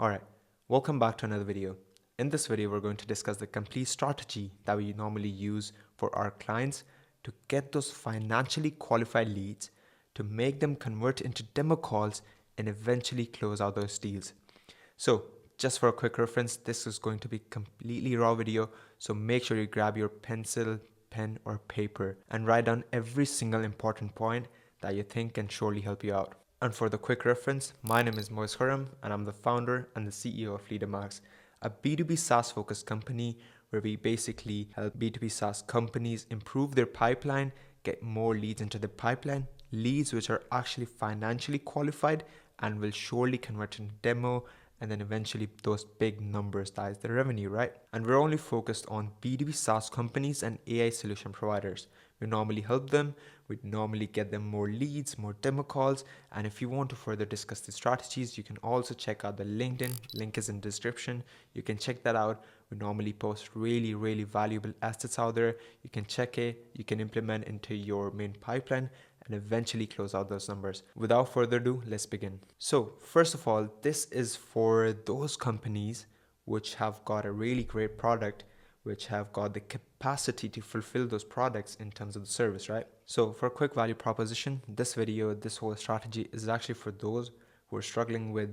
Alright, welcome back to another video. In this video, we're going to discuss the complete strategy that we normally use for our clients to get those financially qualified leads, to make them convert into demo calls and eventually close out those deals. So just for a quick reference, this is going to be completely raw video. So make sure you grab your pencil, pen or paper and write down every single important point that you think can surely help you out. And for the quick reference, my name is Moise Khurram and I'm the founder and the CEO of LeaderMax, a B2B SaaS focused company where we basically help B2B SaaS companies improve their pipeline, get more leads into the pipeline, leads which are actually financially qualified and will surely convert into demo and then eventually those big numbers, that is the revenue, right? And we're only focused on B2B SaaS companies and AI solution providers. We normally help them, we normally get them more leads, more demo calls, and if you want to further discuss the strategies, you can also check out the LinkedIn, link is in the description. You can check that out. We normally post really valuable assets out there. You can check it, you can implement into your main pipeline and eventually close out those numbers. Without further ado, let's begin. So first of all, this is for those companies which have got a really great product, which have got the capacity to fulfill those products in terms of the service, right? So for a quick value proposition, this video, this whole strategy is actually for those who are struggling with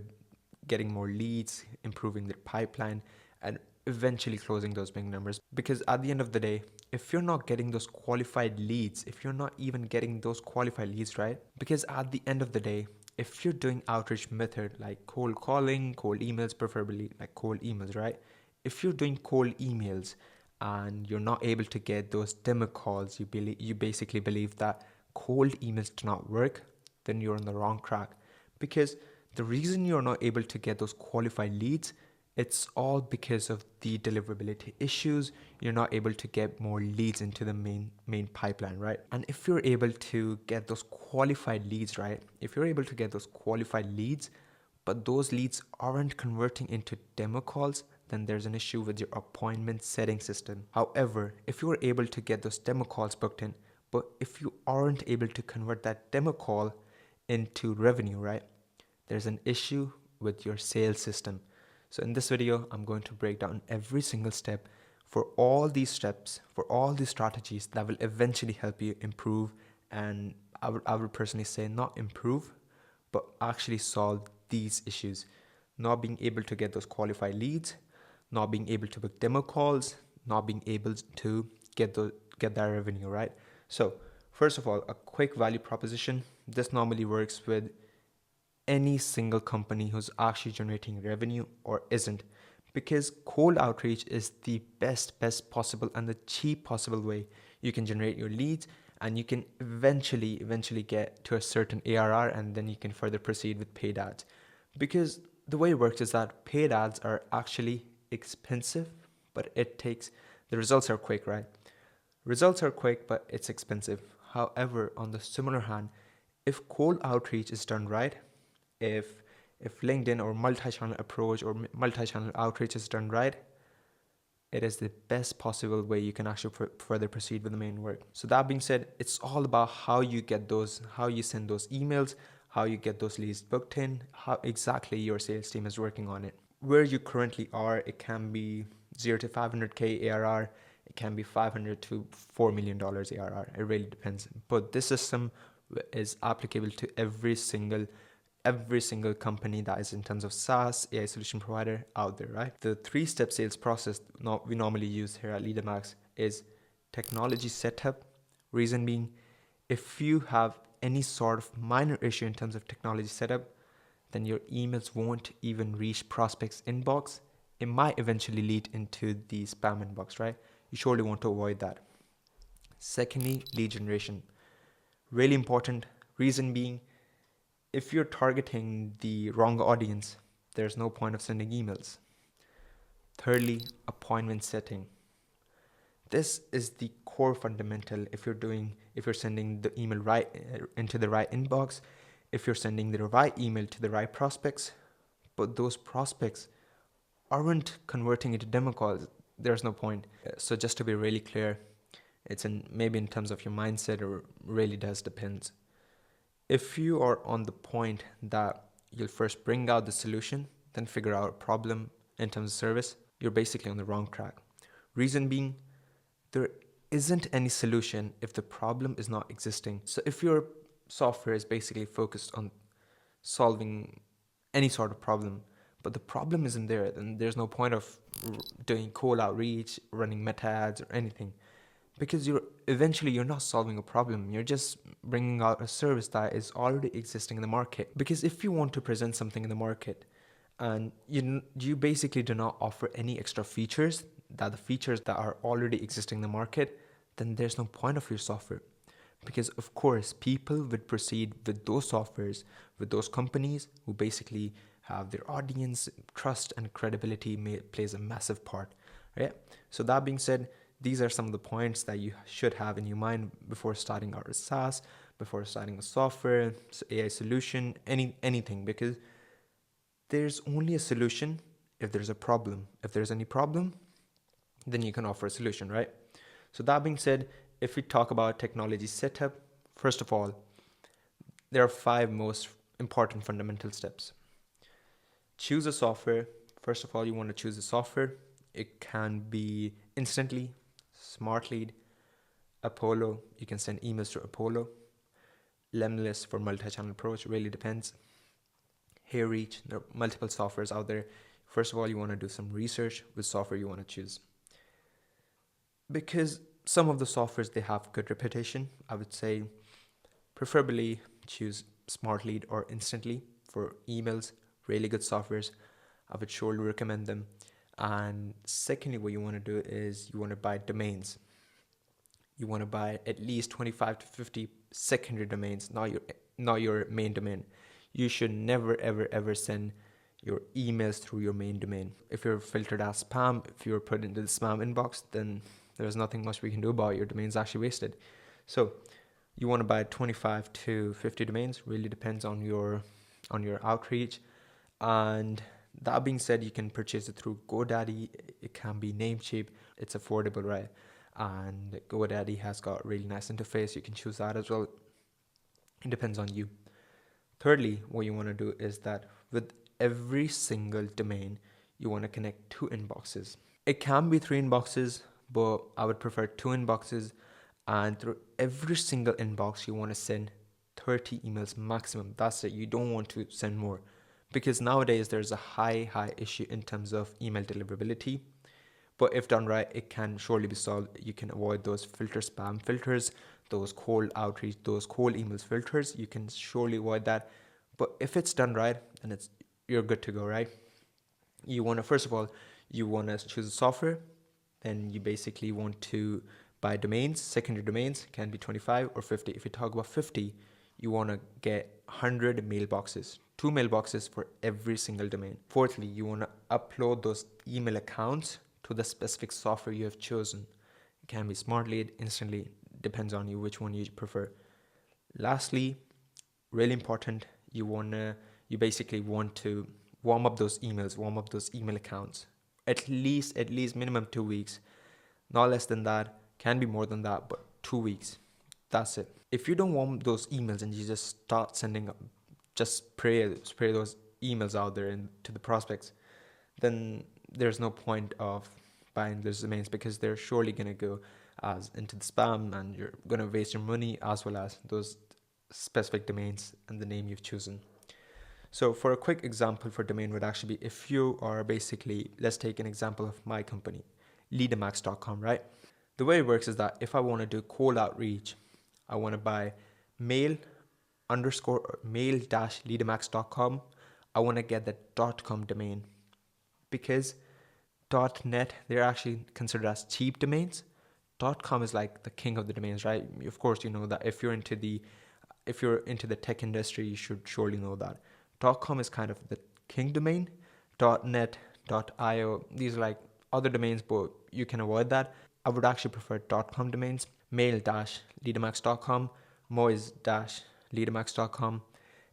getting more leads, improving their pipeline, and eventually closing those big numbers. Because at the end of the day, if you're not getting those qualified leads, if you're not even getting those qualified leads, right? Because at the end of the day, if you're doing outreach method like cold calling, cold emails, preferably like cold emails, right? If you're doing cold emails and you're not able to get those demo calls, you basically believe that cold emails do not work, then you're on the wrong track. Because the reason you're not able to get those qualified leads, it's all because of the deliverability issues. You're not able to get more leads into the main pipeline, right? And if you're able to get those qualified leads, right? If you're able to get those qualified leads, but those leads aren't converting into demo calls, then there's an issue with your appointment setting system. However, if you are able to get those demo calls booked in, but if you aren't able to convert that demo call into revenue, right? There's an issue with your sales system. So in this video, I'm going to break down every single step for all these steps, for all these strategies that will eventually help you improve. And I would personally say not improve, but actually solve these issues. Not being able to get those qualified leads, not being able to book demo calls, not being able to get that revenue, right? So first of all, a quick value proposition. This normally works with any single company who's actually generating revenue or isn't, because cold outreach is the best possible and the cheap possible way you can generate your leads, and you can eventually get to a certain ARR, and then you can further proceed with paid ads. Because the way it works is that paid ads are actually expensive, but the results are quick, right? Results are quick, but it's expensive. However, on the similar hand, if cold outreach is done right, if LinkedIn or multi-channel approach or multi-channel outreach is done right, it is the best possible way you can actually further proceed with the main work. So that being said, it's all about how you send those emails, how you get those leads booked in, how exactly your sales team is working on it. Where you currently are, it can be 0 to 500K ARR, it can be $500 to $4 million ARR. It really depends. But this system is applicable to every single company that is in terms of SaaS, AI solution provider out there, right? The 3-step sales process we normally use here at LeaderMax is technology setup. Reason being, if you have any sort of minor issue in terms of technology setup, then your emails won't even reach prospects inbox. It might eventually lead into the spam inbox, right? You surely want to avoid that. Secondly, lead generation. Really important. Reason being, if you're targeting the wrong audience, there's no point of sending emails. Thirdly, appointment setting. This is the core fundamental. If you're sending the email right into the right inbox, if you're sending the right email to the right prospects, but those prospects aren't converting into demo calls, there's no point. So just to be really clear, maybe in terms of your mindset, it really does depend. If you are on the point that you'll first bring out the solution, then figure out a problem in terms of service, you're basically on the wrong track. Reason being, there isn't any solution if the problem is not existing. So if your software is basically focused on solving any sort of problem, but the problem isn't there, then there's no point of doing cold outreach, running meta ads or anything, because you're not solving a problem, you're just bringing out a service that is already existing in the market. Because if you want to present something in the market and you basically do not offer any extra features, that the features that are already existing in the market, then there's no point of your software. Because of course people would proceed with those softwares, with those companies who basically have their audience, trust and credibility plays a massive part, right? So that being said, these are some of the points that you should have in your mind before starting out a SaaS, before starting a software, AI solution, anything, because there's only a solution if there's a problem. If there's any problem, then you can offer a solution, right? So that being said, if we talk about technology setup, first of all, there are 5 most important fundamental steps. Choose a software. First of all, you want to choose a software. It can be Instantly, SmartLead, Apollo. You can send emails to Apollo. Lemlist for multi-channel approach, really depends. HeyReach, there are multiple softwares out there. First of all, you want to do some research with software you want to choose, because some of the softwares, they have good reputation. I would say preferably choose SmartLead or Instantly for emails, really good softwares. I would surely recommend them. And secondly, what you want to do is you want to buy domains. You want to buy at least 25 to 50 secondary domains, not your main domain. You should never ever send your emails through your main domain. If you're filtered as spam, if you're put into the spam inbox, then there's nothing much we can do about it. Your domain's actually wasted. So you want to buy 25 to 50 domains, really depends on your outreach. And that being said, you can purchase it through GoDaddy. It can be Namecheap. It's affordable, right? And GoDaddy has got a really nice interface. You can choose that as well. It depends on you. Thirdly, what you want to do is that with every single domain, you want to connect 2 inboxes. It can be 3 inboxes, but I would prefer 2 inboxes. And through every single inbox, you want to send 30 emails maximum. That's it. You don't want to send more, because nowadays there's a high issue in terms of email deliverability. But if done right, it can surely be solved. You can avoid those spam filters, those cold outreach, those cold emails filters. You can surely avoid that. But if it's done right, then you're good to go, right? You want to, first of all, you want to choose a software. Then you basically want to buy domains. Secondary domains can be 25 or 50. If you talk about 50, you want to get 100 mailboxes, 2 mailboxes for every single domain. Fourthly, you want to upload those email accounts to the specific software you have chosen. It can be SmartLead, Instantly, depends on you which one you prefer. Lastly, really important, you basically want to warm up those email accounts. At least minimum 2 weeks. Not less than that, can be more than that, but 2 weeks. That's it. If you don't warm those emails and you just start sending, just spray those emails out there to the prospects, then there's no point of buying those domains, because they're surely going to go as into the spam, and you're going to waste your money as well as those specific domains and the name you've chosen. So for a quick example for domain would actually be, if you are basically, let's take an example of my company, leadamax.com, right? The way it works is that if I want to do cold outreach, I want to buy mail-leadamax.com. I want to get the .com domain, because .net, they're actually considered as cheap domains. .com is like the king of the domains, right? Of course, you know that if you're into the tech industry, you should surely know that. .com is kind of the king domain. .net, .io, these are like other domains, but you can avoid that. I would actually prefer .com domains. Mail-leadamax.com, moise-leadamax.com.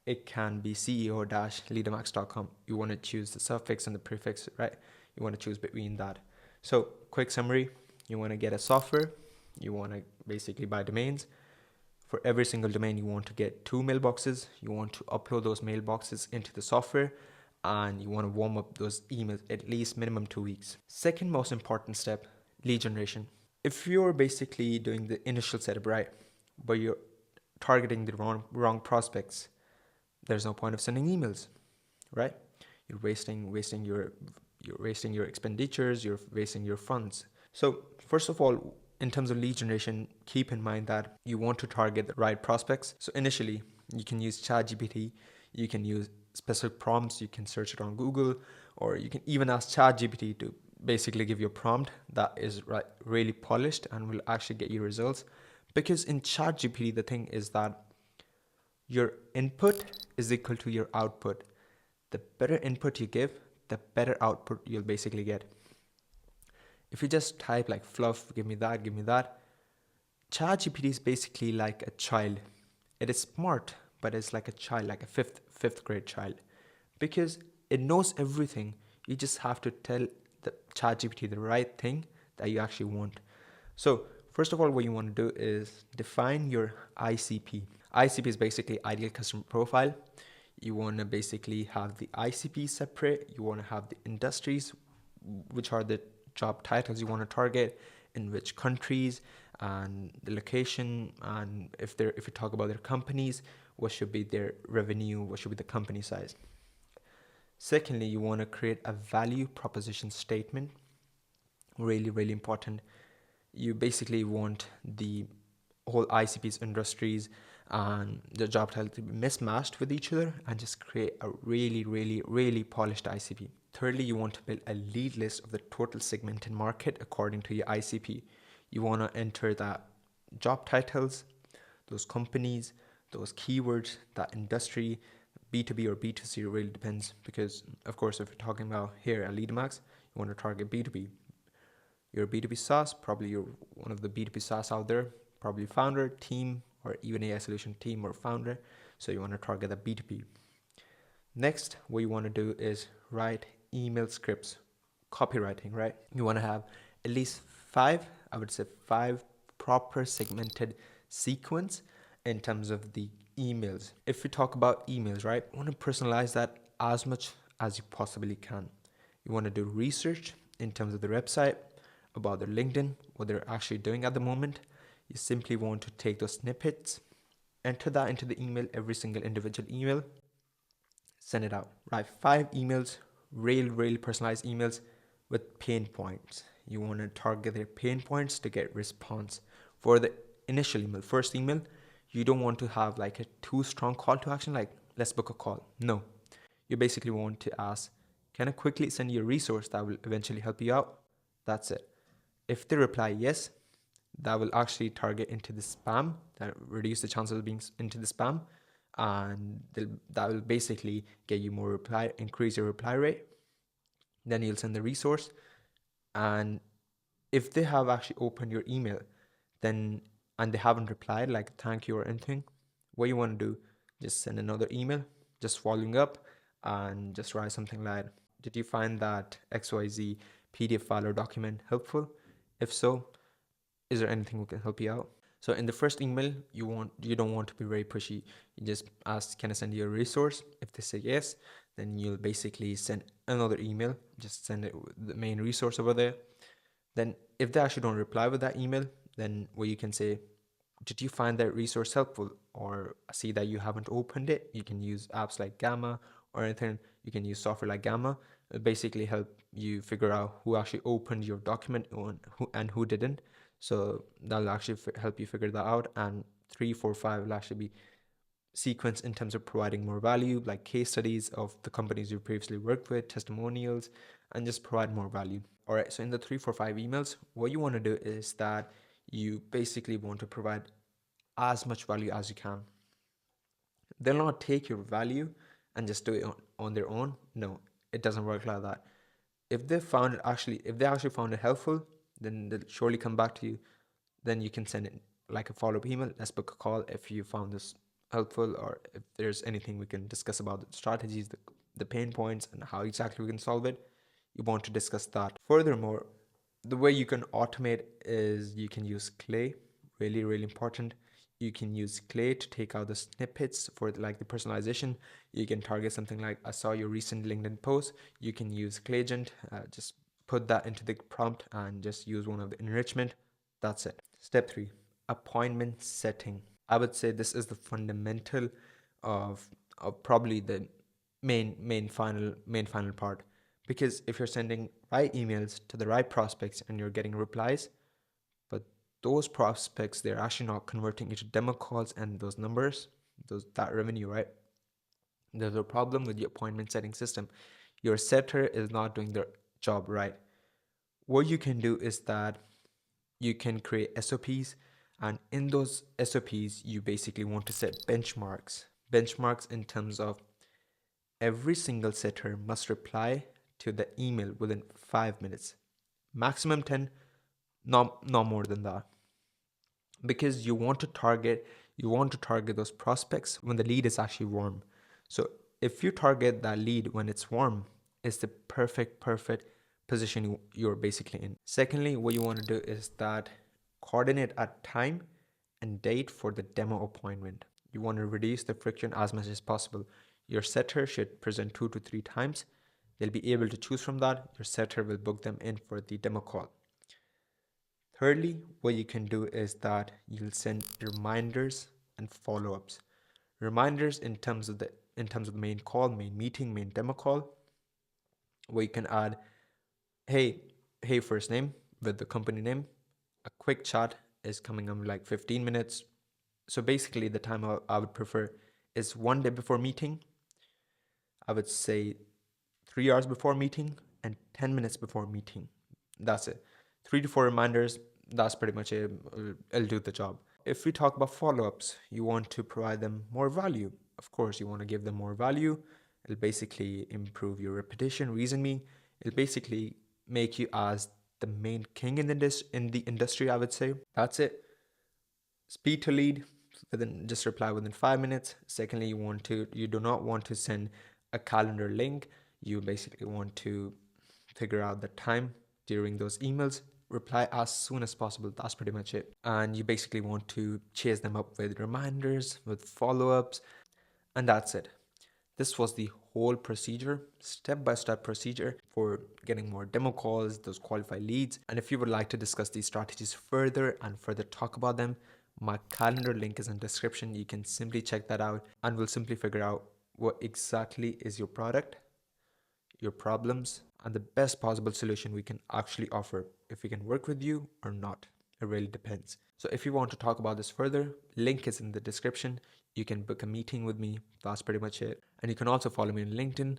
It can be CEO-leadamax.com. You want to choose the suffix and the prefix, right? You want to choose between that. So quick summary, you want to get a software. You want to basically buy domains. For every single domain, you want to get 2 mailboxes. You want to upload those mailboxes into the software. and you want to warm up those emails at least minimum 2 weeks. Second most important step, lead generation. If you're basically doing the initial setup right, but you're targeting the wrong prospects, there's no point of sending emails, right? You're wasting your expenditures, you're wasting your funds. So first of all, in terms of lead generation, keep in mind that you want to target the right prospects. So initially, you can use ChatGPT, you can use specific prompts, you can search it on Google, or you can even ask ChatGPT to basically give you a prompt that is really polished and will actually get you results. Because in ChatGPT, the thing is that your input is equal to your output. The better input you give, the better output you'll basically get. If you just type like fluff, give me that, ChatGPT is basically like a child. It is smart, but it's like a child, like a fifth grade child, because it knows everything. You just have to tell the ChatGPT the right thing that you actually want. So first of all, what you want to do is define your ICP. ICP is basically ideal customer profile. You want to basically have the ICP separate. You want to have the industries, which are the job titles you want to target, in which countries, and the location, and if you talk about their companies, what should be their revenue, what should be the company size. Secondly, you want to create a value proposition statement. Really, really important. You basically want the whole ICP's industries and the job title to be mismatched with each other and just create a really, really, really polished ICP. Thirdly, you want to build a lead list of the total segmented market according to your ICP. You want to enter that job titles, those companies, those keywords, that industry, B2B or B2C, it really depends, because of course if you're talking about here at LeadMax, you want to target B2B. You're a B2B SaaS, probably you're one of the B2B SaaS out there, probably founder, team, or even AI solution team or founder. So you want to target the B2B. Next, what you want to do is write email scripts, copywriting, right? You want to have at least five proper segmented sequence in terms of the emails. If we talk about emails, right, you want to personalize that as much as you possibly can. You want to do research in terms of their website, about their LinkedIn, what they're actually doing at the moment. You simply want to take those snippets, enter that into the email, every single individual email, send it out. Write 5 emails, really personalized emails with pain points. You want to target their pain points to get response. For the initial email, first email, you don't want to have like a too strong call to action, like let's book a call. No, you basically want to ask, can I quickly send you a resource that will eventually help you out? That's it. If they reply yes, that will actually target into the spam, that reduce the chances of being into the spam, and that will basically get you more reply, increase your reply rate. Then you'll send the resource, and if they have actually opened your email, then and they haven't replied like thank you or anything, what you want to do, just send another email, just following up, and just write something like, did you find that XYZ PDF file or document helpful? If so, is there anything we can help you out? So in the first email, you don't want to be very pushy. You just ask, can I send you a resource? If they say yes, then you'll basically send another email, just send it with the main resource over there. Then if they actually don't reply with that email, then what you can say, did you find that resource helpful? Or I see that you haven't opened it. You can use apps like Gamma or anything. You can use software like Gamma. It'll basically help you figure out who actually opened your document and who didn't. So that'll actually help you figure that out. And 3, 4, 5 will actually be sequence in terms of providing more value, like case studies of the companies you previously worked with, testimonials, and just provide more value. All right, so in the 3, 4, 5 emails, what you want to do is that you basically want to provide as much value as you can. They'll not take your value and just do it on their own. No, it doesn't work like that. If they actually found it helpful, then they'll surely come back to you. Then you can send it like a follow-up email. Let's book a call if you found this helpful, or if there's anything we can discuss about the strategies, the pain points, and how exactly we can solve it. You want to discuss that. Furthermore, the way you can automate is you can use Clay. Really, really important. You can use Clay to take out the snippets for like the personalization. You can target something like, I saw your recent LinkedIn post. You can use Clayagent, just put that into the prompt and just use one of the enrichment. That's it. Step 3, appointment setting. I would say this is the fundamental of, probably the main final part, because if you're sending right emails to the right prospects and you're getting replies, but those prospects, they're actually not converting into demo calls and those numbers, that revenue, right? There's a problem with the appointment setting system. Your setter is not doing their job right. What you can do is that you can create SOPs, and in those SOPs, you basically want to set benchmarks. Benchmarks in terms of every single setter must reply to the email within 5 minutes, maximum 10, not more than that, because you want to target those prospects when the lead is actually warm. So if you target that lead when it's warm, it's the perfect position you're basically in. Secondly, what you want to do is that coordinate a time and date for the demo appointment. You want to reduce the friction as much as possible. Your setter should present 2 to 3 times. They'll be able to choose from that. Your setter will book them in for the demo call. Thirdly, what you can do is that you'll send reminders and follow-ups. Reminders in terms of the main call, main meeting, main demo call, where you can add, hey, first name with the company name. A quick chat is coming up like 15 minutes. So basically the time I would prefer is 1 day before meeting. I would say 3 hours before meeting and 10 minutes before meeting. That's it. 3 to 4 reminders, that's pretty much it. It'll do the job. If we talk about follow-ups, you want to provide them more value. Of course, you want to give them more value. It'll basically improve your reputation, reason me. It'll basically make you as the main king in the industry, I would say. That's it. Speed to lead, just reply within 5 minutes. Secondly, you do not want to send a calendar link. You basically want to figure out the time during those emails, reply as soon as possible. That's pretty much it. And you basically want to chase them up with reminders, with follow-ups, and that's it. This was the whole procedure, step-by-step procedure for getting more demo calls, those qualified leads. And if you would like to discuss these strategies further and further talk about them, my calendar link is in the description. You can simply check that out and we'll simply figure out what exactly is your product, your problems, and the best possible solution we can actually offer. If we can work with you or not, it really depends. So if you want to talk about this further, link is in the description. You can book a meeting with me. That's pretty much it. And you can also follow me on LinkedIn.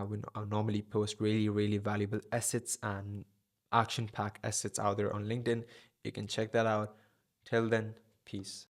When I normally post really valuable assets and action pack assets out there on LinkedIn. You can check that out. Till then, peace.